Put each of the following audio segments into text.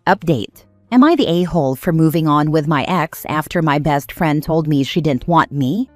Update. Am I the a-hole for moving on with my ex after my best friend told me she didn't want me?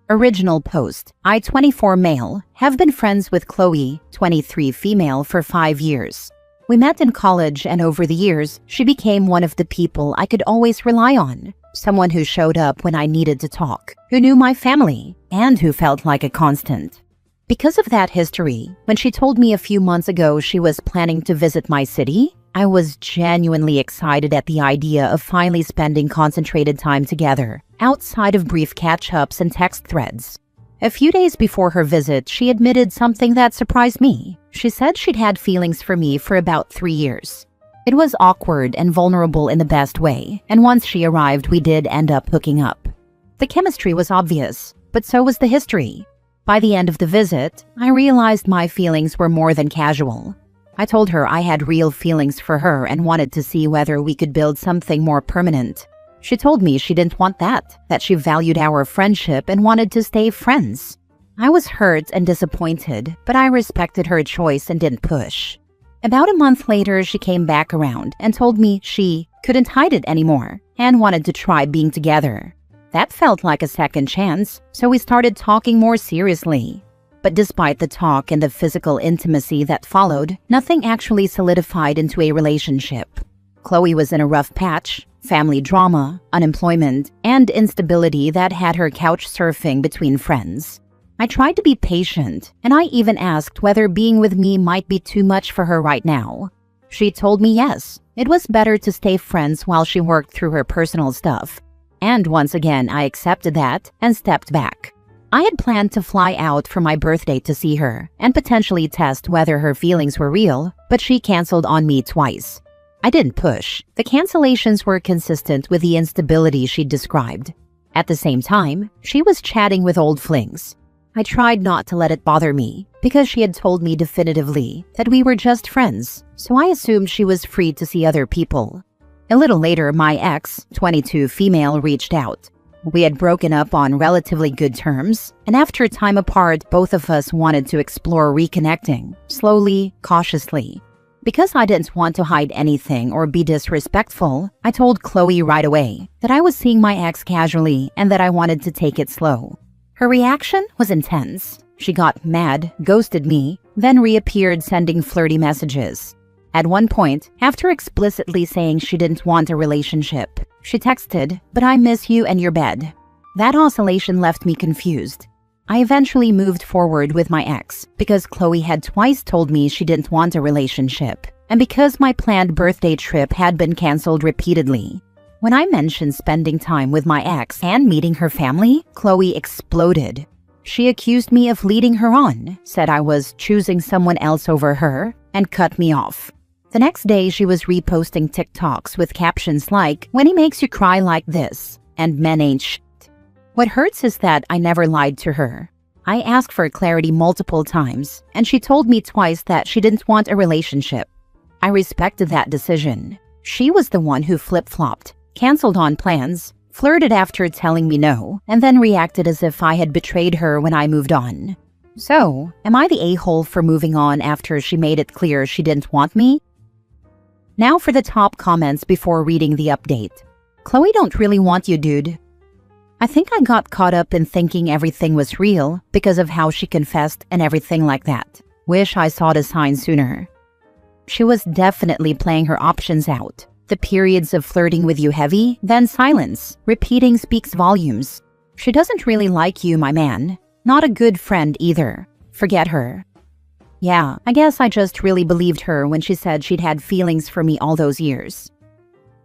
Original post. I, 24 male, have been friends with Chloe, 23 female, for 5 years. We met in college, and over the years, she became one of the people I could always rely on. Someone who showed up when I needed to talk, who knew my family, and who felt like a constant. Because of that history, when she told me a few months ago she was planning to visit my city, I was genuinely excited at the idea of finally spending concentrated time together, outside of brief catch-ups and text threads. A few days before her visit, she admitted something that surprised me. She said she'd had feelings for me for about 3 years. It was awkward and vulnerable in the best way, and once she arrived, we did end up hooking up. The chemistry was obvious, but so was the history. By the end of the visit, I realized my feelings were more than casual. I told her I had real feelings for her and wanted to see whether we could build something more permanent. She told me she didn't want that she valued our friendship and wanted to stay friends. I was hurt and disappointed, but I respected her choice and didn't push. About a month later, she came back around and told me she couldn't hide it anymore and wanted to try being together. That felt like a second chance, so we started talking more seriously. But despite the talk and the physical intimacy that followed, nothing actually solidified into a relationship. Chloe was in a rough patch, family drama, unemployment, and instability that had her couch surfing between friends. I tried to be patient, and I even asked whether being with me might be too much for her right now. She told me yes, it was better to stay friends while she worked through her personal stuff. And once again, I accepted that and stepped back. I had planned to fly out for my birthday to see her and potentially test whether her feelings were real, but she canceled on me twice. I didn't push. The cancellations were consistent with the instability she'd described. At the same time, she was chatting with old flings. I tried not to let it bother me because she had told me definitively that we were just friends, so I assumed she was free to see other people. A little later, my ex, 22 female, reached out. We had broken up on relatively good terms, and after time apart, both of us wanted to explore reconnecting, slowly, cautiously. Because I didn't want to hide anything or be disrespectful, I told Chloe right away that I was seeing my ex casually and that I wanted to take it slow. Her reaction was intense. She got mad, ghosted me, then reappeared sending flirty messages. At one point, after explicitly saying she didn't want a relationship, she texted, "But I miss you and your bed." That oscillation left me confused. I eventually moved forward with my ex because Chloe had twice told me she didn't want a relationship, and because my planned birthday trip had been canceled repeatedly. When I mentioned spending time with my ex and meeting her family, Chloe exploded. She accused me of leading her on, said I was choosing someone else over her, and cut me off. The next day, she was reposting TikToks with captions like, "When he makes you cry like this," and "Men ain't shit." What hurts is that I never lied to her. I asked for clarity multiple times, and she told me twice that she didn't want a relationship. I respected that decision. She was the one who flip-flopped, canceled on plans, flirted after telling me no, and then reacted as if I had betrayed her when I moved on. So, am I the a-hole for moving on after she made it clear she didn't want me? Now for the top comments before reading the update. Chloe don't really want you, dude. I think I got caught up in thinking everything was real because of how she confessed and everything like that. Wish I saw the sign sooner. She was definitely playing her options out. The periods of flirting with you heavy, then silence. Repeating speaks volumes. She doesn't really like you, my man. Not a good friend either. Forget her. Yeah, I guess I just really believed her when she said she'd had feelings for me all those years.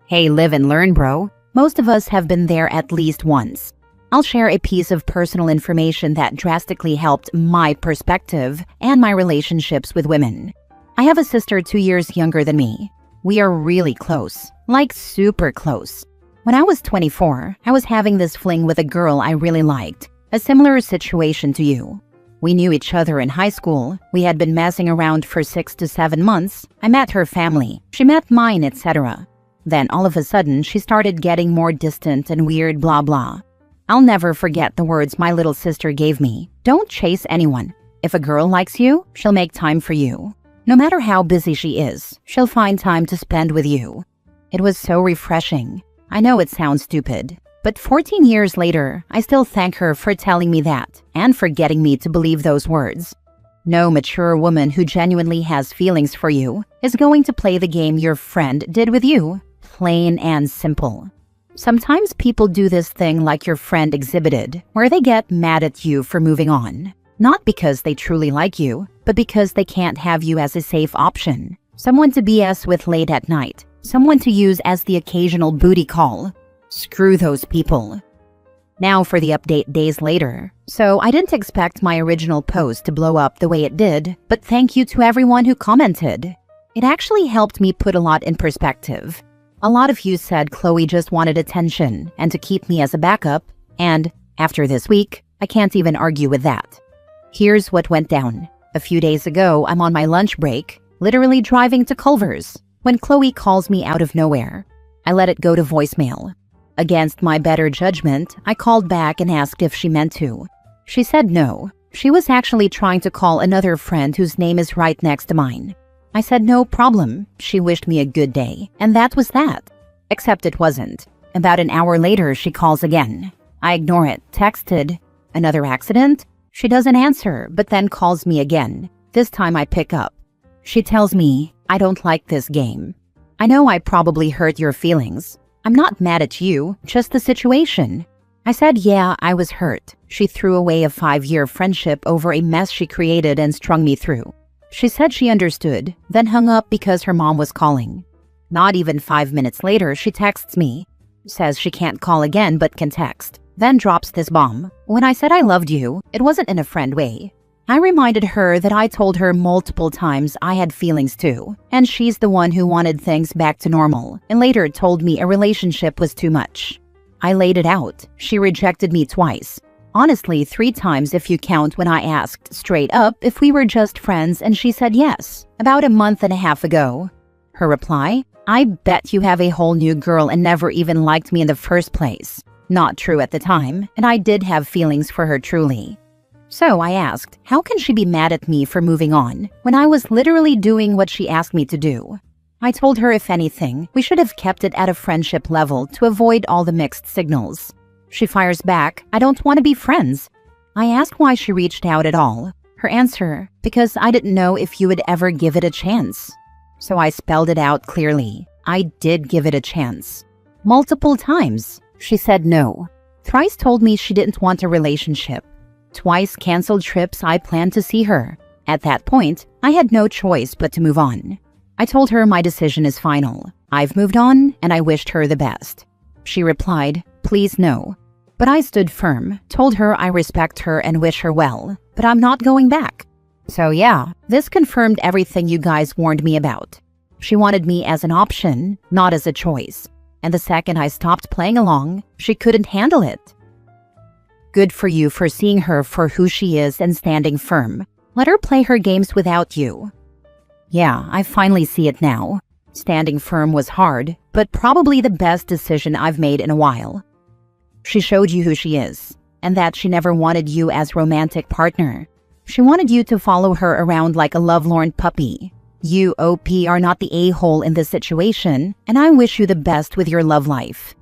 Hey, live and learn, bro. Most of us have been there at least once. I'll share a piece of personal information that drastically helped my perspective and my relationships with women. I have a sister 2 years younger than me. We are really close, like super close. When I was 24, I was having this fling with a girl I really liked, a similar situation to you. We knew each other in high school. We had been messing around for 6 to 7 months. I met her family. She met mine, etc. Then all of a sudden, she started getting more distant and weird, blah blah. I'll never forget the words my little sister gave me. Don't chase anyone. If a girl likes you, she'll make time for you. No matter how busy she is, she'll find time to spend with you. It was so refreshing. I know it sounds stupid, but 14 years later, I still thank her for telling me that and for getting me to believe those words. No mature woman who genuinely has feelings for you is going to play the game your friend did with you. Plain and simple. Sometimes people do this thing like your friend exhibited, where they get mad at you for moving on. Not because they truly like you, but because they can't have you as a safe option. Someone to BS with late at night. Someone to use as the occasional booty call. Screw those people. Now for the update days later. So I didn't expect my original post to blow up the way it did, but thank you to everyone who commented. It actually helped me put a lot in perspective. A lot of you said Chloe just wanted attention and to keep me as a backup, and after this week, I can't even argue with that. Here's what went down. A few days ago, I'm on my lunch break, literally driving to Culver's, when Chloe calls me out of nowhere. I let it go to voicemail. Against my better judgment, I called back and asked if she meant to. She said no. She was actually trying to call another friend whose name is right next to mine. I said no problem. She wished me a good day, and that was that. Except it wasn't. About an hour later, she calls again. I ignore it. Texted. Another accident? She doesn't answer, but then calls me again. This time I pick up. She tells me, I don't like this game. I know I probably hurt your feelings. I'm not mad at you, just the situation. I said, yeah, I was hurt. She threw away a 5-year friendship over a mess she created and strung me through. She said she understood, then hung up because her mom was calling. Not even 5 minutes later, she texts me. Says she can't call again but can text. Then drops this bomb. When I said I loved you, it wasn't in a friend way. I reminded her that I told her multiple times I had feelings too, and she's the one who wanted things back to normal, and later told me a relationship was too much. I laid it out. She rejected me twice. Honestly, 3 times if you count when I asked straight up if we were just friends and she said yes, about a month and a half ago. Her reply, I bet you have a whole new girl and never even liked me in the first place. Not true at the time, and I did have feelings for her truly. So I asked, how can she be mad at me for moving on when I was literally doing what she asked me to do? I told her if anything, we should have kept it at a friendship level to avoid all the mixed signals. She fires back, I don't want to be friends. I asked why she reached out at all. Her answer, because I didn't know if you would ever give it a chance. So I spelled it out clearly. I did give it a chance. Multiple times. She said no. Thrice told me she didn't want a relationship. Twice canceled trips I planned to see her. At that point, I had no choice but to move on. I told her my decision is final. I've moved on and I wished her the best. She replied, please no. But I stood firm, told her I respect her and wish her well, but I'm not going back. So yeah, this confirmed everything you guys warned me about. She wanted me as an option, not as a choice. And the second I stopped playing along, she couldn't handle it. Good for you for seeing her for who she is and standing firm. Let her play her games without you. Yeah, I finally see it now. Standing firm was hard, but probably the best decision I've made in a while. She showed you who she is, and that she never wanted you as romantic partner. She wanted you to follow her around like a lovelorn puppy. You, OP, are not the a-hole in this situation, and I wish you the best with your love life.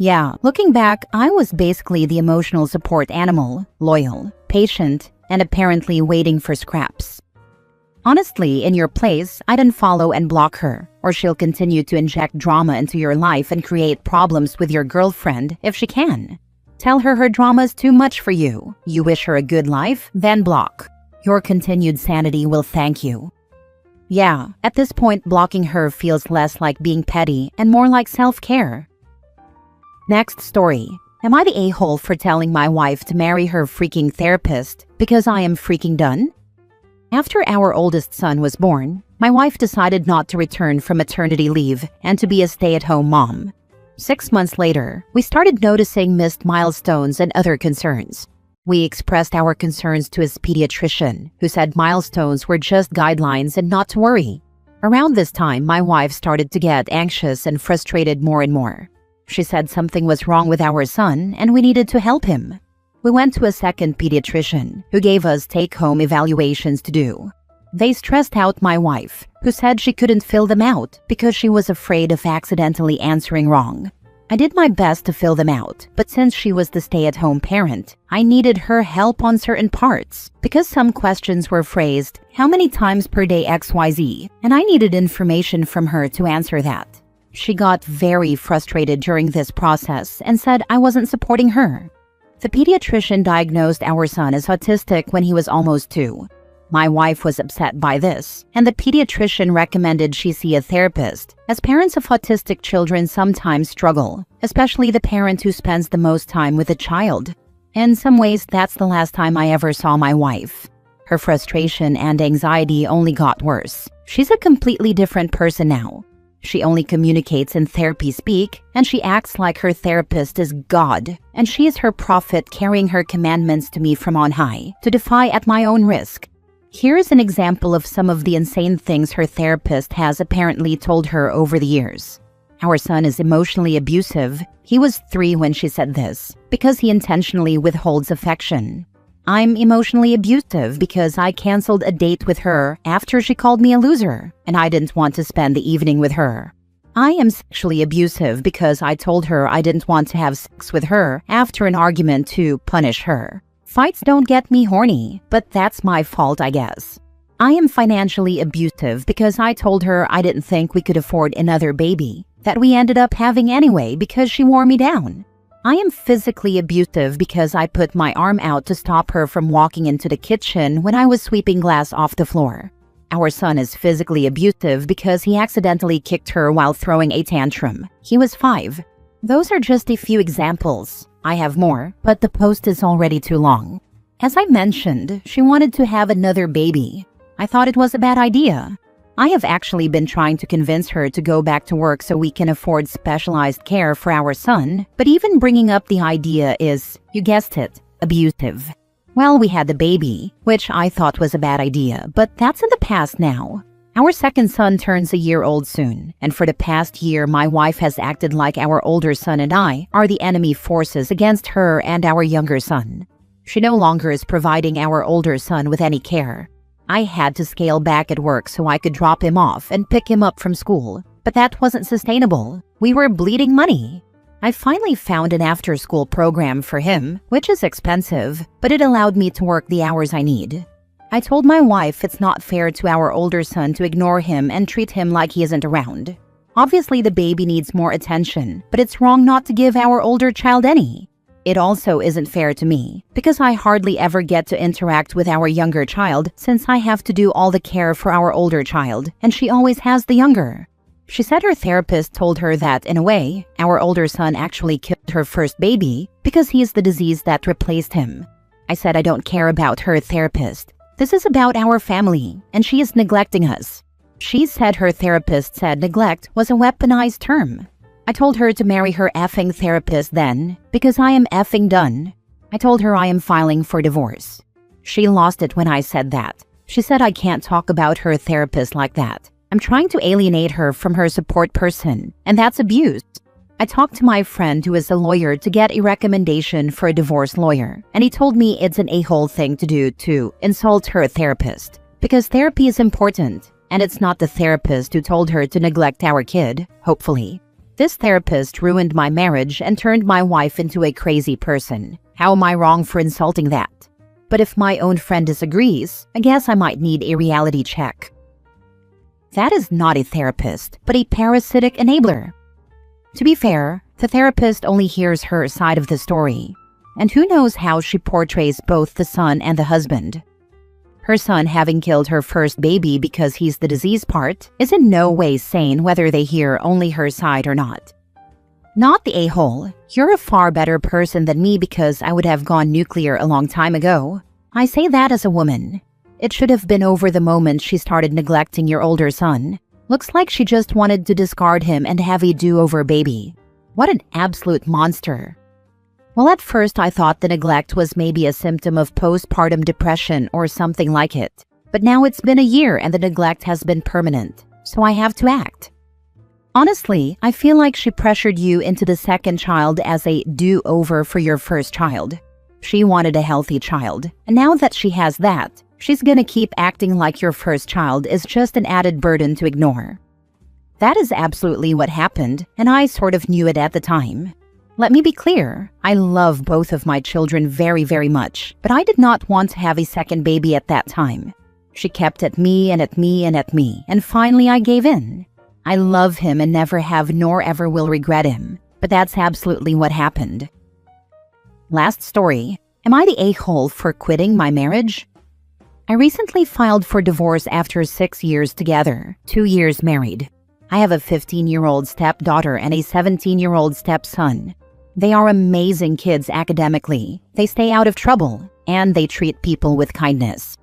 Yeah, looking back, I was basically the emotional support animal, loyal, patient, and apparently waiting for scraps. Honestly, in your place, I'd unfollow and block her, or she'll continue to inject drama into your life and create problems with your girlfriend if she can. Tell her drama is too much for you. You wish her a good life, then block. Your continued sanity will thank you. Yeah, at this point, blocking her feels less like being petty and more like self-care. Next story. Am I the a-hole for telling my wife to marry her freaking therapist because I am freaking done? After our oldest son was born, my wife decided not to return from maternity leave and to be a stay-at-home mom. 6 months later, we started noticing missed milestones and other concerns. We expressed our concerns to his pediatrician, who said milestones were just guidelines and not to worry. Around this time, my wife started to get anxious and frustrated more and more. She said something was wrong with our son and we needed to help him. We went to a second pediatrician, who gave us take-home evaluations to do. They stressed out my wife, who said she couldn't fill them out because she was afraid of accidentally answering wrong. I did my best to fill them out, but since she was the stay-at-home parent, I needed her help on certain parts because some questions were phrased, "How many times per day XYZ?" and I needed information from her to answer that. She got very frustrated during this process and said I wasn't supporting her. The pediatrician diagnosed our son as autistic when he was almost 2. My wife was upset by this, and the pediatrician recommended she see a therapist, as parents of autistic children sometimes struggle, especially the parent who spends the most time with the child. In some ways, that's the last time I ever saw my wife. Her frustration and anxiety only got worse. She's a completely different person now. She only communicates in therapy speak, and she acts like her therapist is God, and she is her prophet carrying her commandments to me from on high, to defy at my own risk. Here is an example of some of the insane things her therapist has apparently told her over the years. Our son is emotionally abusive. He was 3 when she said this, because he intentionally withholds affection. I'm emotionally abusive because I canceled a date with her after she called me a loser, and I didn't want to spend the evening with her. I am sexually abusive because I told her I didn't want to have sex with her after an argument to punish her. Fights don't get me horny, but that's my fault, I guess. I am financially abusive because I told her I didn't think we could afford another baby, that we ended up having anyway because she wore me down. I am physically abusive because I put my arm out to stop her from walking into the kitchen when I was sweeping glass off the floor. Our son is physically abusive because he accidentally kicked her while throwing a tantrum. He was 5. Those are just a few examples. I have more, but the post is already too long. As I mentioned, she wanted to have another baby. I thought it was a bad idea. I have actually been trying to convince her to go back to work so we can afford specialized care for our son, but even bringing up the idea is, you guessed it, abusive. Well, we had the baby, which I thought was a bad idea, but that's in the past now. Our second son turns a year old soon, and for the past year, my wife has acted like our older son and I are the enemy forces against her and our younger son. She no longer is providing our older son with any care. I had to scale back at work so I could drop him off and pick him up from school, but that wasn't sustainable. We were bleeding money. I finally found an after-school program for him, which is expensive, but it allowed me to work the hours I need. I told my wife it's not fair to our older son to ignore him and treat him like he isn't around. Obviously, the baby needs more attention, but it's wrong not to give our older child any. It also isn't fair to me, because I hardly ever get to interact with our younger child since I have to do all the care for our older child, and she always has the younger. She said her therapist told her that, in a way, our older son actually killed her first baby because he is the disease that replaced him. I said I don't care about her therapist. This is about our family, and she is neglecting us. She said her therapist said neglect was a weaponized term. I told her to marry her effing therapist then, because I am effing done. I told her I am filing for divorce. She lost it when I said that. She said I can't talk about her therapist like that. I'm trying to alienate her from her support person, and that's abuse. I talked to my friend who is a lawyer to get a recommendation for a divorce lawyer, and he told me it's an a-hole thing to do to insult her therapist, because therapy is important, and it's not the therapist who told her to neglect our kid, hopefully. This therapist ruined my marriage and turned my wife into a crazy person. How am I wrong for insulting that? But if my own friend disagrees, I guess I might need a reality check. That is not a therapist, but a parasitic enabler. To be fair, the therapist only hears her side of the story, and who knows how she portrays both the son and the husband. Her son having killed her first baby because he's the disease part is in no way sane whether they hear only her side or not. Not the a-hole. You're a far better person than me because I would have gone nuclear a long time ago. I say that as a woman. It should have been over the moment she started neglecting your older son. Looks like she just wanted to discard him and have a do-over baby. What an absolute monster. Well, at first I thought the neglect was maybe a symptom of postpartum depression or something like it. But now it's been a year and the neglect has been permanent, so I have to act. Honestly, I feel like she pressured you into the second child as a do-over for your first child. She wanted a healthy child, and now that she has that, She's gonna keep acting like your first child is just an added burden to ignore. That is absolutely what happened, and I sort of knew it at the time. Let me be clear, I love both of my children very, very much, but I did not want to have a second baby at that time. She kept at me and at me and at me, and finally I gave in. I love him and never have nor ever will regret him, but that's absolutely what happened. Last story. Am I the a-hole for quitting my marriage? I recently filed for divorce after 6 years together, 2 years married. I have a 15-year-old stepdaughter and a 17-year-old stepson. They are amazing kids academically, they stay out of trouble, and they treat people with kindness.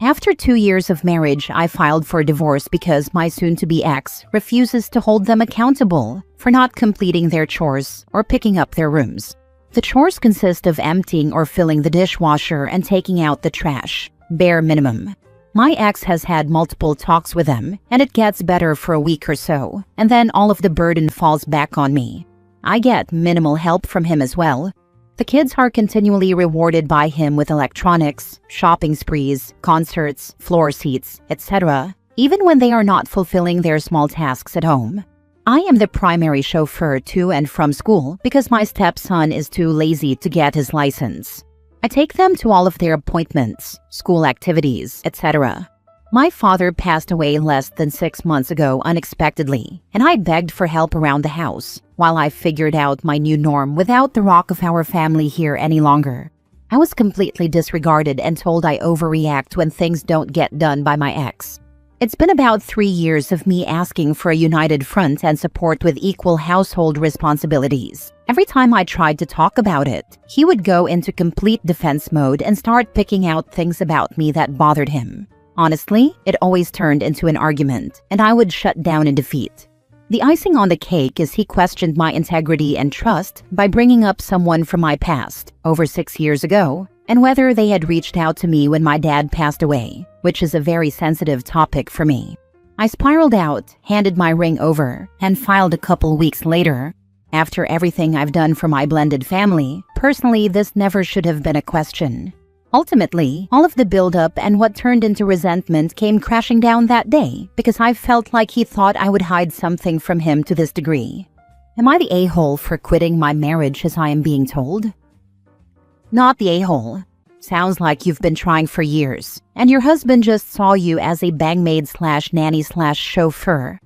After 2 years of marriage, I filed for divorce because my soon-to-be ex refuses to hold them accountable for not completing their chores or picking up their rooms. The chores consist of emptying or filling the dishwasher and taking out the trash, bare minimum. My ex has had multiple talks with them, and it gets better for a week or so, and then all of the burden falls back on me. I get minimal help from him as well. The kids are continually rewarded by him with electronics, shopping sprees, concerts, floor seats, etc., even when they are not fulfilling their small tasks at home. I am the primary chauffeur to and from school because my stepson is too lazy to get his license. I take them to all of their appointments, school activities, etc. My father passed away less than 6 months ago unexpectedly, and I begged for help around the house while I figured out my new norm without the rock of our family here any longer. I was completely disregarded and told I overreact when things don't get done by my ex. It's been about 3 years of me asking for a united front and support with equal household responsibilities. Every time I tried to talk about it, he would go into complete defense mode and start picking out things about me that bothered him. Honestly, it always turned into an argument, and I would shut down in defeat. The icing on the cake is he questioned my integrity and trust by bringing up someone from my past, over 6 years ago, and whether they had reached out to me when my dad passed away, which is a very sensitive topic for me. I spiraled out, handed my ring over, and filed a couple weeks later. After everything I've done for my blended family, personally, this never should have been a question. Ultimately, all of the build-up and what turned into resentment came crashing down that day because I felt like he thought I would hide something from him to this degree. Am I the a-hole for quitting my marriage as I am being told? Not the a-hole. Sounds like you've been trying for years, and your husband just saw you as a bangmaid/nanny/chauffeur.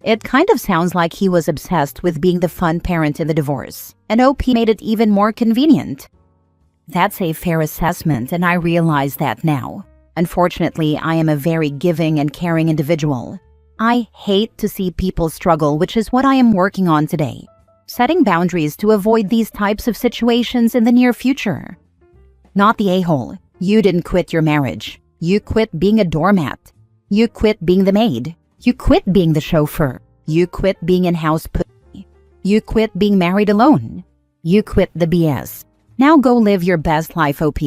It kind of sounds like he was obsessed with being the fun parent in the divorce, and OP made it even more convenient. That's a fair assessment, and I realize that now. Unfortunately, I am a very giving and caring individual. I hate to see people struggle, which is what I am working on today. Setting boundaries to avoid these types of situations in the near future. Not the a-hole. You didn't quit your marriage. You quit being a doormat. You quit being the maid. You quit being the chauffeur. You quit being in-house pussy. You quit being married alone. You quit the BS. Now go live your best life, OP.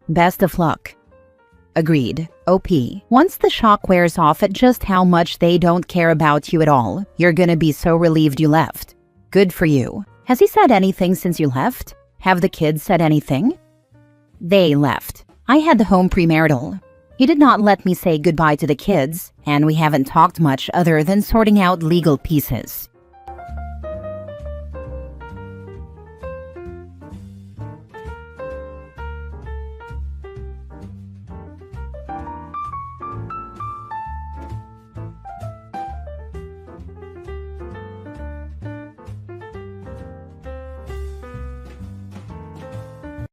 Best of luck. Agreed. OP. Once the shock wears off at just how much they don't care about you at all, you're gonna be so relieved you left. Good for you. Has he said anything since you left? Have the kids said anything? They left. I had the home premarital. He did not let me say goodbye to the kids, and we haven't talked much other than sorting out legal pieces.